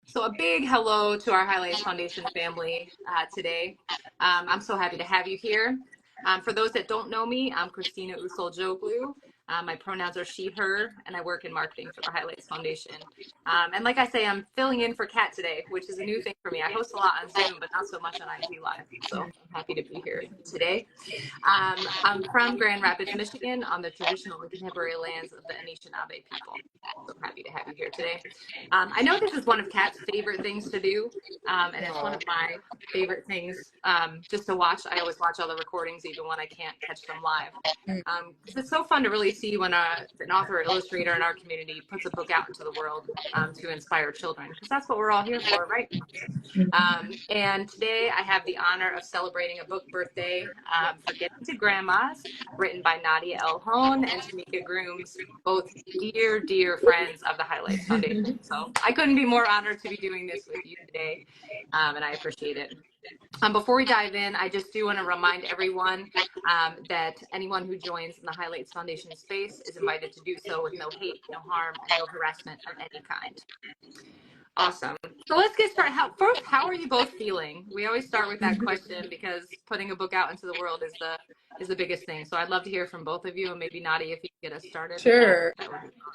So a big hello to our Highlights Foundation family today. I'm so happy to have you here. For those that don't know me, I'm Christina Ousouljoglou. My pronouns are she, her, and I work in marketing for the Highlights Foundation. And like I say, I'm filling in for Kat today, which is a new thing for me. I host a lot on Zoom, but not so much on IG Live. So I'm happy to be here today. I'm from Grand Rapids, Michigan, on the traditional and contemporary lands of the Anishinaabe people. So I'm happy to have you here today. I know this is one of Kat's favorite things to do, and it's one of my favorite things just to watch. I always watch all the recordings, even when I can't catch them live. Because it's so fun to really see when an author or illustrator in our community puts a book out into the world to inspire children, because that's what we're all here for, right? And today I have the honor of celebrating a book birthday for Getting to Grandmas, written by Nadia L. Hohn and TeMika Grooms, both dear, dear friends of the Highlights Foundation. So I couldn't be more honored to be doing this with you today, and I appreciate it. Before we dive in, I just do want to remind everyone that anyone who joins in the Highlights Foundation space is invited to do so with no hate, no harm, and no harassment of any kind. Awesome. So let's get started. How are you both feeling? We always start with that question because putting a book out into the world is the biggest thing. So I'd love to hear from both of you, and maybe Nadia, if you could get us started. Sure.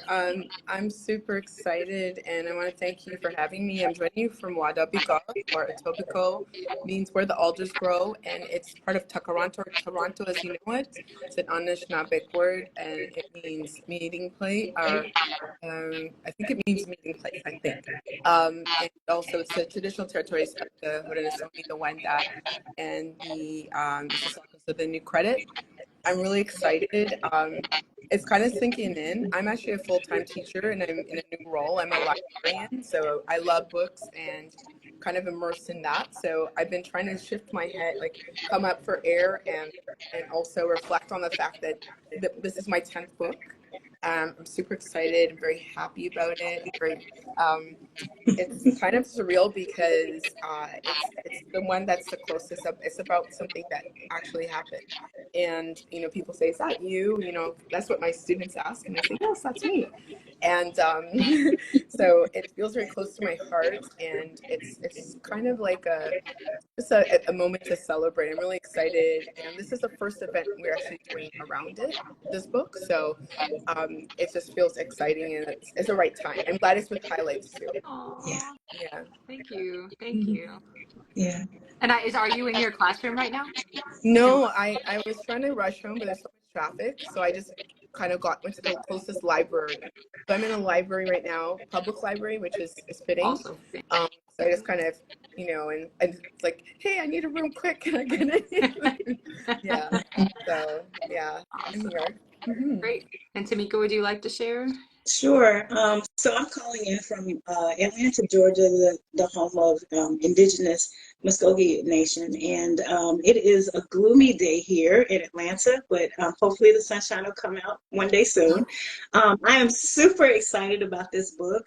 I'm super excited, and I want to thank you for having me. I'm joining you from Wadabika, or Etobicoke, means where the alders grow, and it's part of Takaranto, Toronto, as you know it. It's an Anishinaabe word, and it means meeting place, or I think it means meeting place, I think. And also it's the traditional territories of the Haudenosaunee, the Wendat, and the Mississauga, so the New Credit. I'm really excited. It's kind of sinking in. I'm actually a full-time teacher and I'm in a new role. I'm a librarian, so I love books and kind of immersed in that. So I've been trying to shift my head, like come up for air and also reflect on the fact that this is my 10th book. I'm super excited. I'm very happy about it. It's kind of surreal because it's the one that's the closest up. It's about something that actually happened, and people say, "Is that you?" That's what my students ask, and I say, "Yes, that's me." And so it feels very close to my heart, and it's kind of like a moment to celebrate. I'm really excited, and this is the first event we're actually doing around this book. So it just feels exciting, and it's the right time. I'm glad it's with highlights too. Aww. Yeah. Thank you. Thank you. Yeah. And are you in your classroom right now? No, I was trying to rush home, but there's so much traffic, so I just kind of went to the closest library. So I'm in a library right now, public library, which is fitting. Also. So I just kind of, and it's like, hey, I need a room quick. Can I get in? Yeah. So yeah, I'm here. Great. And TeMika, would you like to share? Sure. So I'm calling in from Atlanta, Georgia, the home of indigenous Muskogee Nation. And it is a gloomy day here in Atlanta, but hopefully the sunshine will come out one day soon. I am super excited about this book.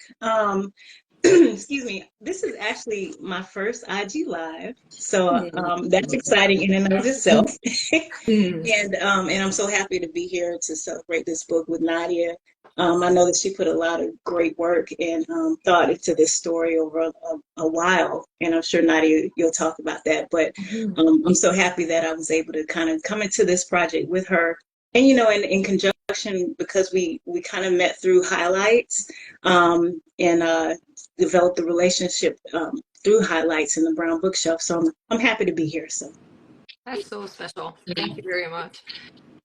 Excuse me, this is actually my first IG Live, so that's exciting in and of itself. And I'm so happy to be here to celebrate this book with Nadia. I know that she put a lot of great work and thought into this story over a while, and I'm sure Nadia, you'll talk about that. But I'm so happy that I was able to kind of come into this project with her, and in conjunction, because we kind of met through highlights and developed the relationship through highlights in the Brown Bookshelf. So I'm happy to be here. So That's so special. Thank you very much.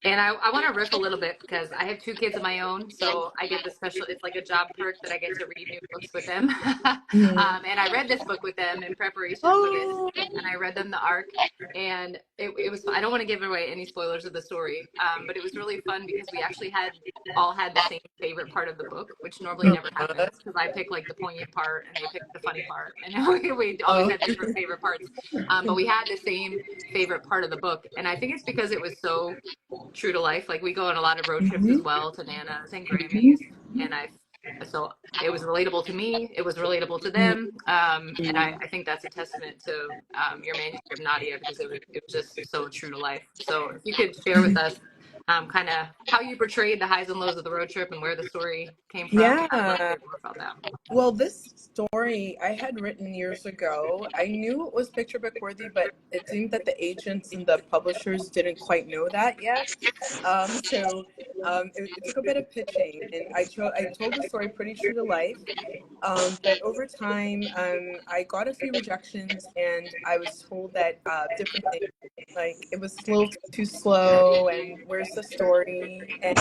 And I want to riff a little bit because I have two kids of my own, so I get the special, it's like a job perk that I get to read new books with them. And I read this book with them in preparation for this, and I read them the arc, and it was, I don't want to give away any spoilers of the story, but it was really fun because we actually all had the same favorite part of the book, which normally never happens because I pick like the poignant part and they pick the funny part, and we always had different favorite parts, but we had the same favorite part of the book, and I think it's because it was so true to life. Like we go on a lot of road trips as well to Nana's and Grammys, and so it was relatable to me, it was relatable to them, and I think that's a testament to your manuscript, Nadia, because it was just so true to life. So if you could share with us kind of how you portrayed the highs and lows of the road trip and where the story came from. I'd love to Yeah. hear more about that. Well, this story I had written years ago. I knew it was picture book worthy, but it seemed that the agents and the publishers didn't quite know that yet. It took a bit of pitching, and I told the story pretty true to life. But over time, I got a few rejections, and I was told that different things, like it was too slow, and where's the story? And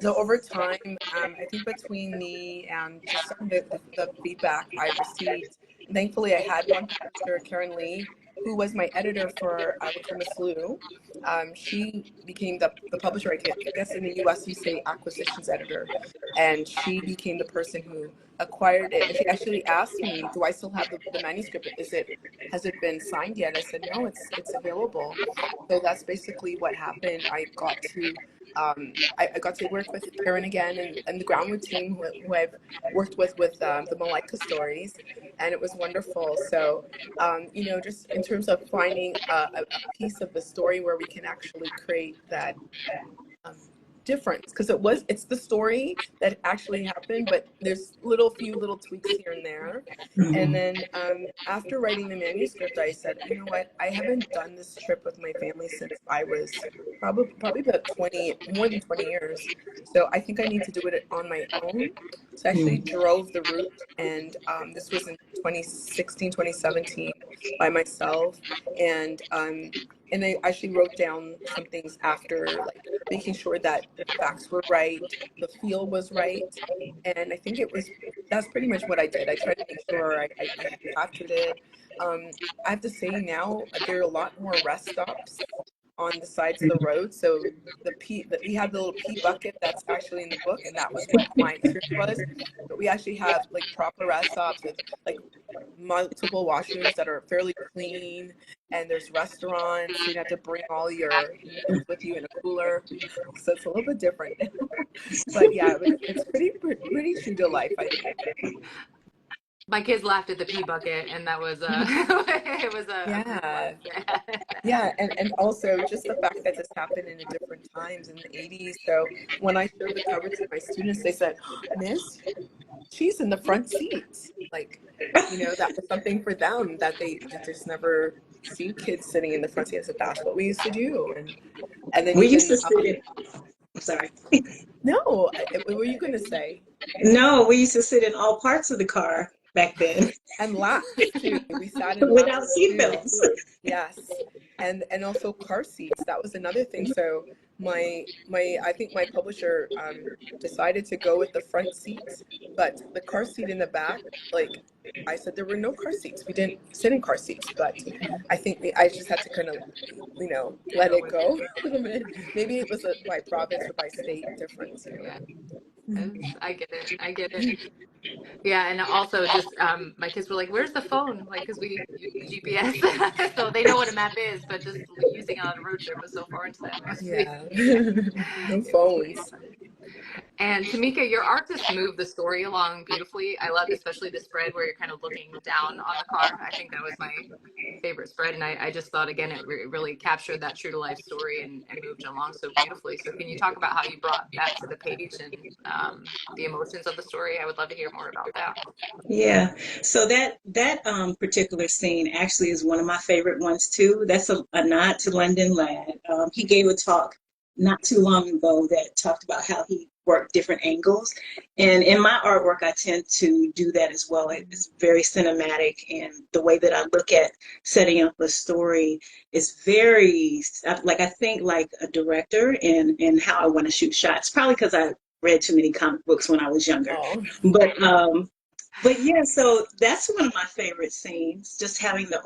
so over time, I think between the just some of the feedback I received, thankfully I had one publisher, Karen Lee, who was my editor for Ousouljoglou. She became the publisher. I guess in the U.S. you say acquisitions editor, and she became the person who acquired it. And she actually asked me, "Do I still have the manuscript? Has it been signed yet?" I said, "No, it's available." So that's basically what happened. I got to work with Karen again and the Groundwood team who I've worked with the Malika stories, and it was wonderful. So, just in terms of finding a piece of the story where we can actually create that um, difference, because it's the story that actually happened, but there's few little tweaks here and there. And then after writing the manuscript, I said, you know what, I haven't done this trip with my family since I was probably about more than 20 years. So I think I need to do it on my own. So I actually drove the route, and this was in 2016, 2017 by myself. And I actually wrote down some things after, like making sure that the facts were right, the feel was right. And I think that's pretty much what I did. I tried to make sure I had captured it. I have to say now, there are a lot more rest stops on the sides of the road. So we have the little pee bucket that's actually in the book, and that was what my experience was. But we actually have like proper rest stops with like multiple washrooms that are fairly clean, and there's restaurants. You don't have to bring all your meals with you in a cooler, so it's a little bit different. But yeah, it's pretty true to life, I think. My kids laughed at the pee bucket, and that was it was a group Yeah. laugh. Yeah, and also just the fact that this happened in a different times in the 80s. So when I showed the cover to my students, they said, "Miss, she's in the front seat." Like, that was something for them that they just never seen kids sitting in the front seat. I said, "That's what we used to do." And then We used even to sit in, I'm sorry. no, what were you going to say? No, we used to sit in all parts of the car back then And laps too. We sat in without laps too. seatbelts. Yes. And also car seats. That was another thing. So I think my publisher decided to go with the front seats, but the car seat in the back, like I said, there were no car seats. We didn't sit in car seats, but I think I just had to kind of, let Go it with it. go a little bit. Maybe it was by province or by state difference. Yeah, I get it. I get it. Yeah, and also just my kids were like, "Where's the phone?" Like, because we use GPS, so they know what a map is, but just using it on a road trip was so foreign to them. It was really, Yeah. No phones. and TeMika, your art just moved the story along beautifully. I loved especially the spread where you're kind of looking down on the car. I think that was my favorite spread, and I just thought again it really captured that true to life story and moved along so beautifully. So can you talk about how you brought that to the page and the emotions of the story? I would love to hear more about that. Yeah. So that particular scene actually is one of my favorite ones too. That's a nod to London Lad. He gave a talk not too long ago that talked about how he worked different angles. And in my artwork, I tend to do that as well. It's very cinematic, and the way that I look at setting up a story is very like I think like a director and how I want to shoot shots. Probably because I read too many comic books when I was younger. Oh. But yeah, so that's one of my favorite scenes, just having the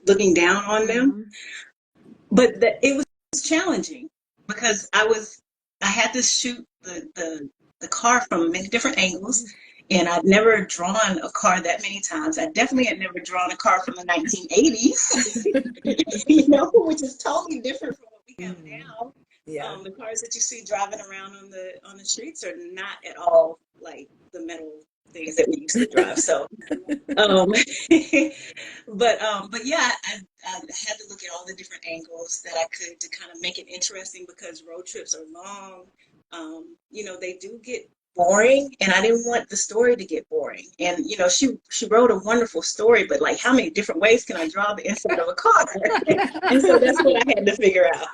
looking down on them. But it was challenging because I had to shoot the car from many different angles, and I'd never drawn a car that many times. I definitely had never drawn a car from the 1980s, which is totally different from what we have now. Yeah. The cars that you see driving around on the streets are not at all like the metal things that we used to drive. So, um, but yeah, I had to look at all the different angles that I could to kind of make it interesting because road trips are long. You know, they do get boring, and I didn't want the story to get boring. And you know, she wrote a wonderful story, but like, how many different ways can I draw the inside of a car? And so that's what I had to figure out.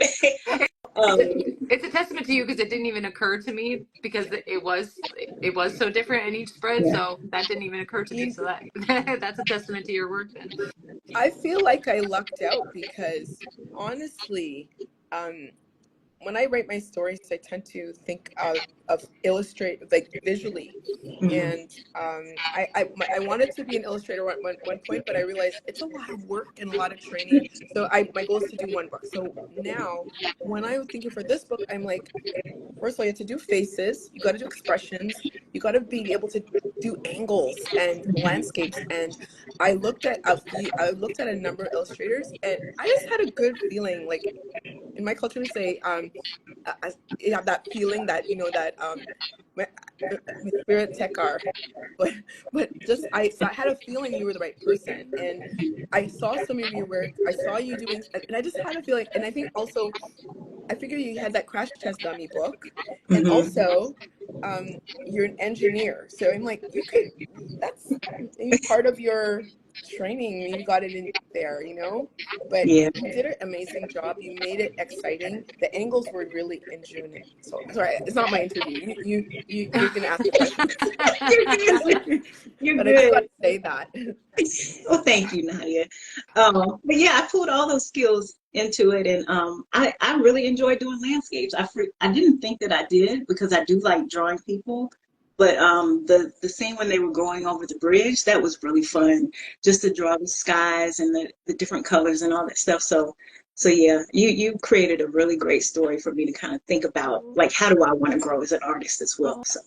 It's a testament to you because it didn't even occur to me because it was so different in each spread, Yeah. so that didn't even occur to me. So that that's a testament to your work then. I feel like I lucked out because honestly, um, when I write my stories, I tend to think of illustrate like visually, Mhm. and I wanted to be an illustrator at one point, but I realized it's a lot of work and a lot of training. So my goal is to do one book. So now, when I'm thinking for this book, I'm like, first of all, you have to do faces, you got to do expressions, you got to be able to do angles and landscapes. And I looked at a number of illustrators, and I just had a good feeling. Like in my culture, we say, you have that feeling that that my, my spirit tekar, but just so I had a feeling you were the right person, and I saw some of your work. I saw you doing, and I just had a feeling. And I think also I figured you had that crash test dummy book, and Mhm. also you're an engineer, so I'm like, you could, that's maybe part of your training, maybe got it in there, but Yeah. you did an amazing job. You made it exciting. The angles were really enjoying it. So sorry, it's not my interview. You're gonna ask the questions. You're good. You're But I just got good. to say that. Well, thank you, Nadia. But yeah, I pulled all those skills into it, and I really enjoy doing landscapes. I didn't think that I did because I do like drawing people, but the scene when they were going over the bridge, that was really fun, just to draw the skies and the different colors and all that stuff. So yeah, you created a really great story for me to kind of think about, like, how do I want to grow as an artist as well. So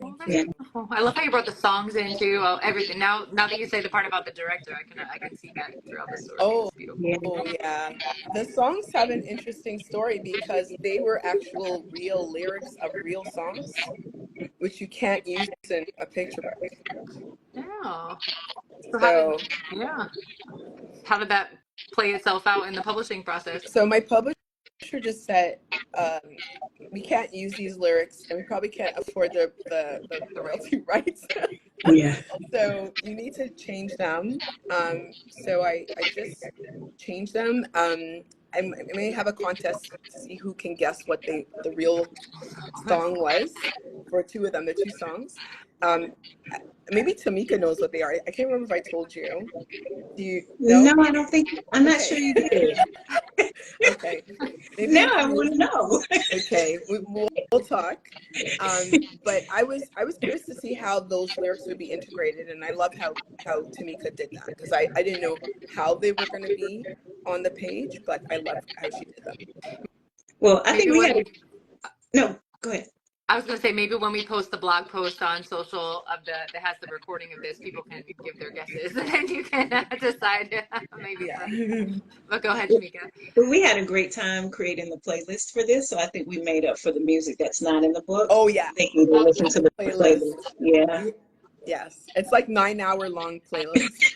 Oh, Thank that's yeah. you. beautiful. I love how you brought the songs in too. Oh, everything. Now that you say the part about the director, I can see that throughout the story. Oh, It's beautiful. Yeah. oh yeah. The songs have an interesting story because they were actual real lyrics of real songs, which you can't use in a picture book. Yeah. So So, how did that play itself out in the publishing process? so my publisher just said, um, we can't use these lyrics, and we probably can't afford the royalty rights. Yeah. So you need to change them. So I just changed them. I may have a contest to see who can guess what the real song was for two of them, the two songs. Um, maybe TeMika knows what they are. I can't remember if I told you. Do you No, know? I don't think. I'm not sure Okay. you did. Okay. Maybe Now in a I few want years. to know. Okay, we'll talk. But I was curious to see how those lyrics would be integrated, and I love how TeMika did that because I didn't know how they were going to be on the page, but I love how she did them. Well, I think Maybe we when had a no. Go ahead. I was gonna say maybe when we post the blog post on social of that has the recording of this, people can give their guesses and then you can decide maybe Yeah. from. But go ahead, Tamika. But we had a great time creating the playlist for this, so I think we made up for the music that's not in the book. Oh yeah, They can go listen to the playlist. playlist. Yeah. Yes, it's like 9 hour long playlist.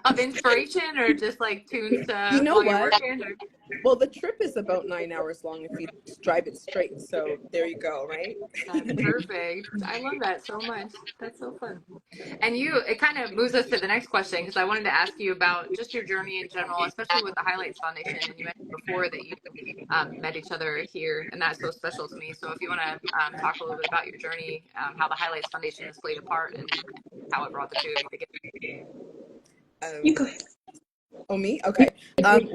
Of inspiration or just like tunes You to know while you're what? working or Well, the trip is about 9 hours long if you drive it straight. So there you go, right? that's perfect. I love that so much. That's so fun. And it kind of moves us to the next question because I wanted to ask you about just your journey in general, especially with the Highlights Foundation. And you mentioned before that you met each other here, and that's so special to me. So if you want to talk a little bit about your journey, how the Highlights Foundation has played a part, and how it brought the two of you together. You Um, go ahead. Oh, me? Okay. I've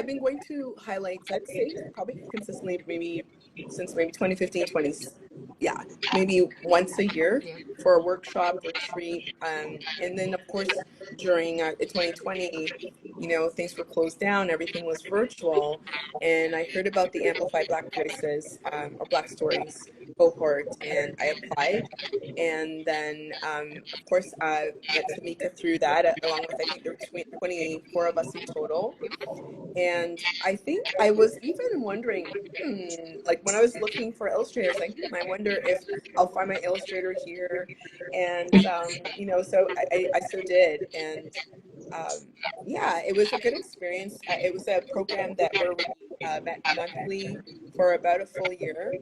been going to highlights, I'd say probably consistently, maybe since maybe 2015, yeah, maybe once a year Yeah. for a workshop retreat. And then of course during 2020, things were closed down, everything was virtual. And I heard about the Amplify Black Voices, or Black Stories cohort, and I applied. And then, of course, I met TeMika through that, along with, I think there were 24 of us in total. And I think I was even wondering, like when I was looking for illustrators, like, I wonder if I'll find my illustrator here. And, so I so did. And yeah, it was a good experience. It was a program where we met monthly for about a full year.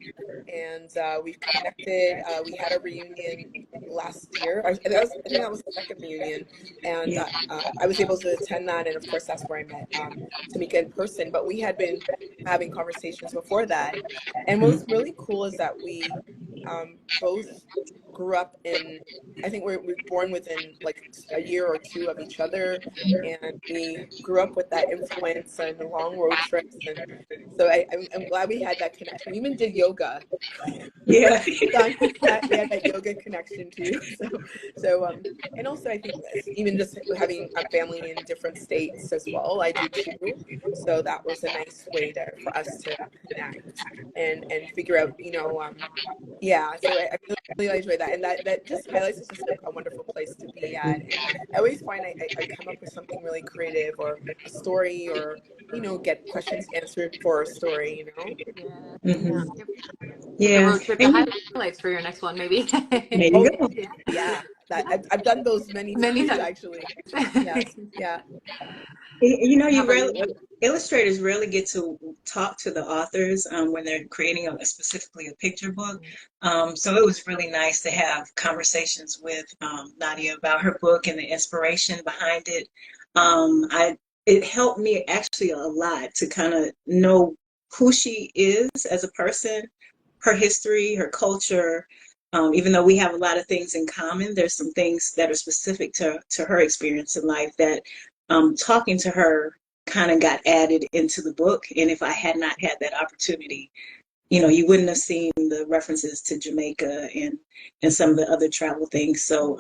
And we've connected. We had a reunion last year. I think that was the second reunion. And Yeah. I was able to attend that. And of course, that's where I met TeMika in person. But we had been having conversations before that. And what's really cool is that we both grew up in, I think we're born within like a year or two of each other, and we grew up with that influence and the long road trips. And so I'm glad we had that connection. We even did yoga. Yeah. So we had that yoga connection too. And also I think even just having a family in different states as well, I do too. So that was a nice way for us to connect and figure out, yeah. So I really enjoy that, and that just highlights it's just a wonderful place to be at. And I always find I come up with something really creative, or a story, or get questions answered for a story. Yeah. Mm-hmm. Yep. Take a Yeah. road trip to And highlights for your next one, maybe. there Oh you go. yeah, that I've done those many Many times times. actually. Yes, yeah. How You about rarely, you? illustrators rarely get to talk to the authors when they're creating specifically a picture book. So it was really nice to have conversations with Nadia about her book and the inspiration behind it. It helped me actually a lot to kind of know who she is as a person, her history, her culture. Even though we have a lot of things in common, there's some things that are specific to her experience in life that talking to her kind of got added into the book. And if I had not had that opportunity, you wouldn't have seen the references to Jamaica and some of the other travel things. So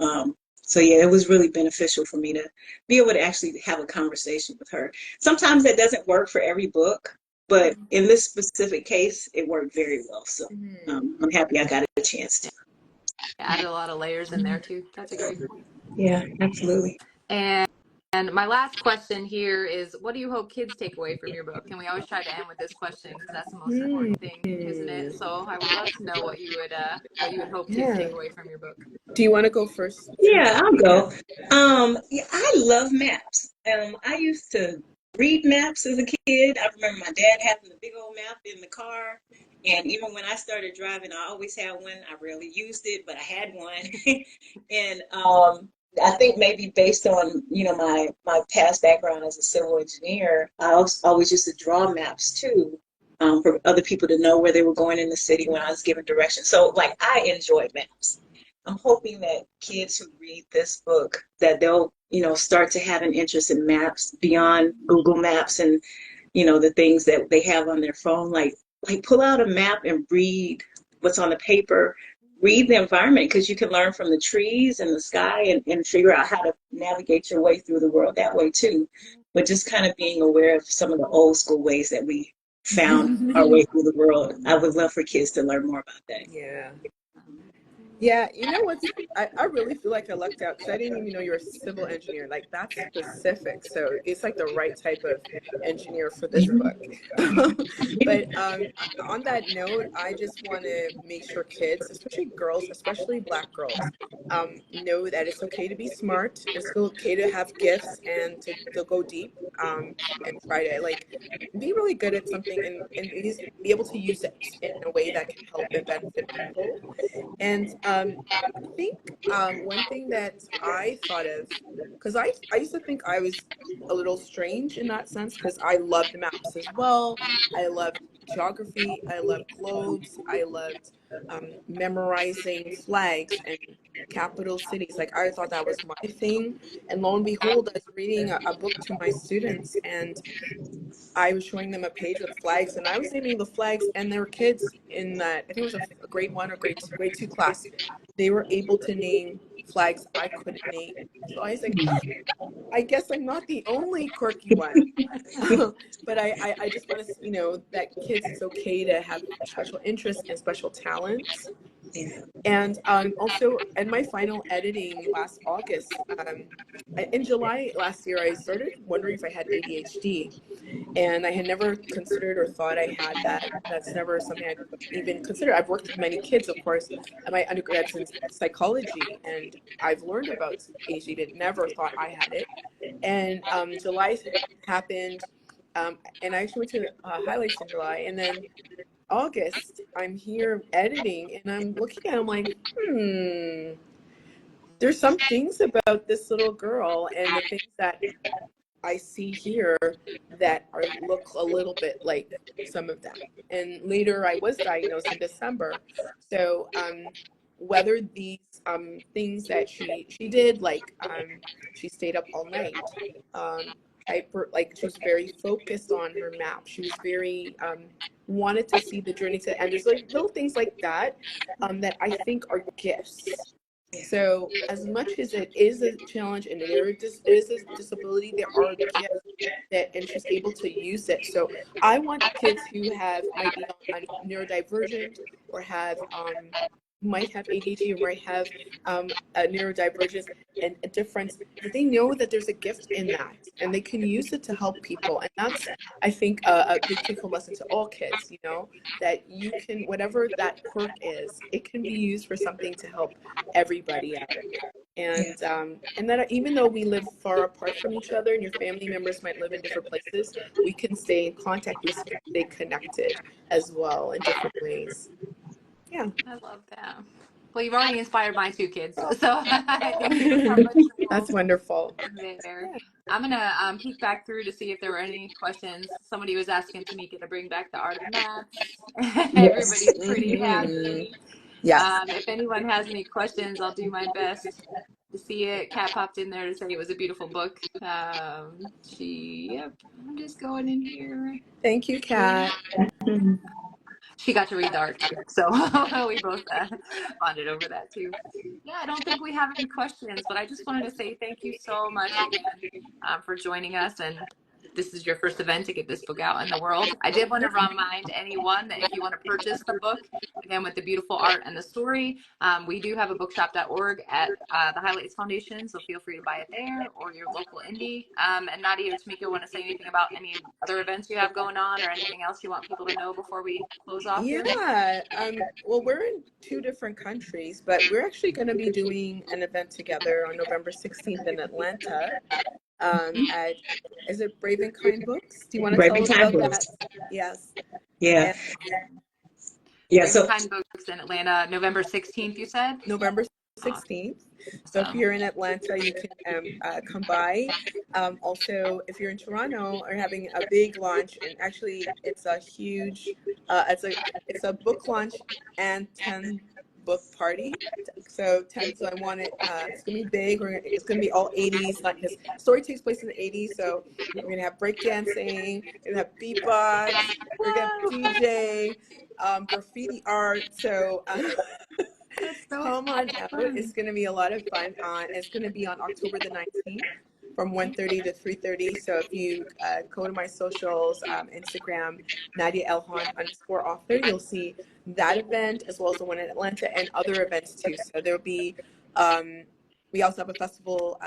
yeah, it was really beneficial for me to be able to actually have a conversation with her. Sometimes that doesn't work for every book, but in this specific case, it worked very well. So I'm happy I got a chance to. Added a lot of layers in there too. That's a great point. Yeah, absolutely. And my last question here is, what do you hope kids take away from your book? And we always try to end with this question because that's the most Hmm. important thing, isn't it? So I would love to know what you would hope kids Yeah. take away from your book. Do you want to go first, Yeah, TeMika? I'll Yeah. go. Yeah, I love maps. I used to read maps as a kid. I remember my dad having a big old map in the car. And even when I started driving, I always had one. I rarely used it, but I had one. And I think maybe based on, my past background as a civil engineer, I always used to draw maps too, for other people to know where they were going in the city when I was giving directions. So like I enjoy maps. I'm hoping that kids who read this book that they'll, start to have an interest in maps beyond Google Maps and, the things that they have on their phone. Like pull out a map and read what's on the paper. Read the environment because you can learn from the trees and the sky and figure out how to navigate your way through the world that way too. But just kind of being aware of some of the old school ways that we found our way through the world. I would love for kids to learn more about that. Yeah. Yeah, I really feel like I lucked out because I didn't even know you're a civil engineer. Like that's specific. So it's like the right type of engineer for this book. But on that note, I just want to make sure kids, especially girls, especially Black girls, know that it's okay to be smart. It's okay to have gifts and to go deep, and try to like be really good at something, and be able to use it in a way that can help and benefit people. And I think one thing that I thought of, because I used to think I was a little strange in that sense, because I loved maps as well. I loved geography. I loved globes. I loved memorizing flags and capital cities. Like I thought that was my thing. And lo and behold, I was reading a book to my students, and I was showing them a page with flags, and I was naming the flags, and there were kids in that, I think it was a grade 1 or grade two class. They were able to name flags I couldn't name. So I was like, I guess I'm not the only quirky one. But I just want to, that kids, it's okay to have special interests and special talents. Yeah. And also, in my final editing last August, in July last year, I started wondering if I had ADHD. And I had never considered or thought I had that. That's never something I'd even considered. I've worked with many kids, of course, and my undergrad's in psychology, and I've learned about ADHD, but never thought I had it. And July happened, and I actually went to highlights in July, and then August, I'm here editing, and I'm looking at it, I'm like, there's some things about this little girl and the things that I see here that look a little bit like some of them. And later I was diagnosed in December. So whether these things that she did, like she stayed up all night, like she was very focused on her map. She was very wanted to see the journey to the end. There's like little things like that that I think are gifts. So as much as it is a challenge and there is a disability, there are gifts that, and she's able to use it. So I want kids who might be on neurodivergent or might have ADHD or might have a neurodivergence and a difference, that they know that there's a gift in that and they can use it to help people. And that's, I think, a big take-home lesson to all kids, that you can, whatever that quirk is, it can be used for something to help everybody out. And that even though we live far apart from each other and your family members might live in different places, we can stay in contact, we can stay connected as well in different ways. Yeah. I love that. Well, you've already inspired my 2 kids, so I think we just have much That's wonderful. There. I'm gonna peek back through to see if there were any questions. Somebody was asking TeMika to bring back the art of maths. Everybody's pretty happy. Yes. If anyone has any questions, I'll do my best to see it. Kat popped in there to say it was a beautiful book. I'm just going in here. Thank you, Kat. She got to read the art too, so we both bonded over that too. Yeah, I don't think we have any questions, but I just wanted to say thank you so much again for joining us. And this is your first event to get this book out in the world. I did want to remind anyone that if you want to purchase the book, again, with the beautiful art and the story, we do have a bookshop.org at the Highlights Foundation, so feel free to buy it there or your local indie. And Nadia or TeMika, want to say anything about any other events you have going on or anything else you want people to know before we close off here? Yeah. Well, we're in 2 different countries, but we're actually going to be doing an event together on November 16th in Atlanta. At, is it Brave and Kind Books? Do you want to tell us about that? Yes. Yeah. Brave and Kind Books in Atlanta, November 16th, you said? November 16th. So if you're in Atlanta, you can come by. Also, if you're in Toronto, we're having a big launch, and actually, it's a huge, it's a book launch and 10 book party. So I want it. It's gonna be big. It's gonna be all 80s. Like this story takes place in the 80s, so we're gonna have breakdancing. We're gonna have beatbox. We're gonna have DJ, graffiti art. So. Come on out. It's going to be a lot of fun. It's going to be on October the 19th from 1:30 to 3:30. So if you go to my socials, Instagram, Nadia L Hohn _author, you'll see that event as well as the one in Atlanta and other events too. So there'll be, we also have a festival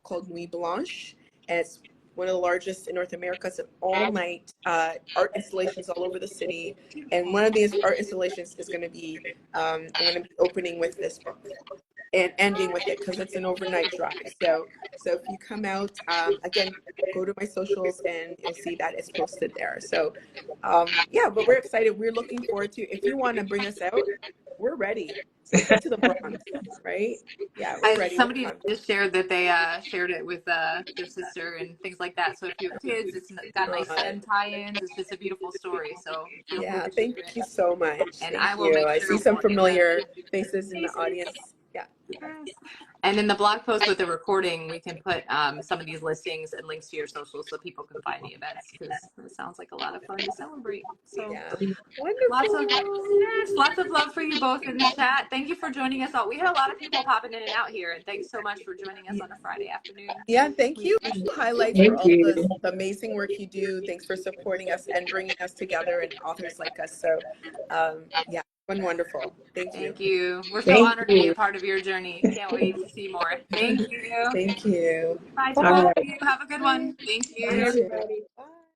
called Nuit Blanche, and it's one of the largest in North America. It's an all-night art installations all over the city. And one of these art installations is going to be, I'm going to be opening with this book and ending with it because it's an overnight drive. So if you come out, again, go to my socials and you'll see that it's posted there. So yeah, but we're excited. We're looking forward to, if you want to bring us out, we're ready. So come to the Bronx, right? Yeah, we're ready. Somebody just shared that they shared it with their sister and things like that. So if you have kids, it's got nice STEM tie-ins. It's just a beautiful story. So yeah, thank you so much. And thank I will you. make sure I see some familiar faces in the audience. Yeah. Yes. And in the blog post with the recording, we can put some of these listings and links to your socials so people can find the events, because it sounds like a lot of fun to celebrate. So Yeah. lots of, Wonderful. yes, lots of love for you both in the chat. Thank you for joining us all. We had a lot of people popping in and out here, and thanks so much for joining us on a Friday afternoon. Yeah, thank We you. appreciate Highlights for Thank all you. the amazing work you do. Thanks for supporting us and bringing us together and authors like us. So, yeah, been wonderful. Thank you. Thank you. We're so Thank honored to be you. a part of your journey. Can't wait to see more. Thank you. Thank you. Bye to All both right. of you. Have a good one. Thank Bye, You you. too. everybody. Bye.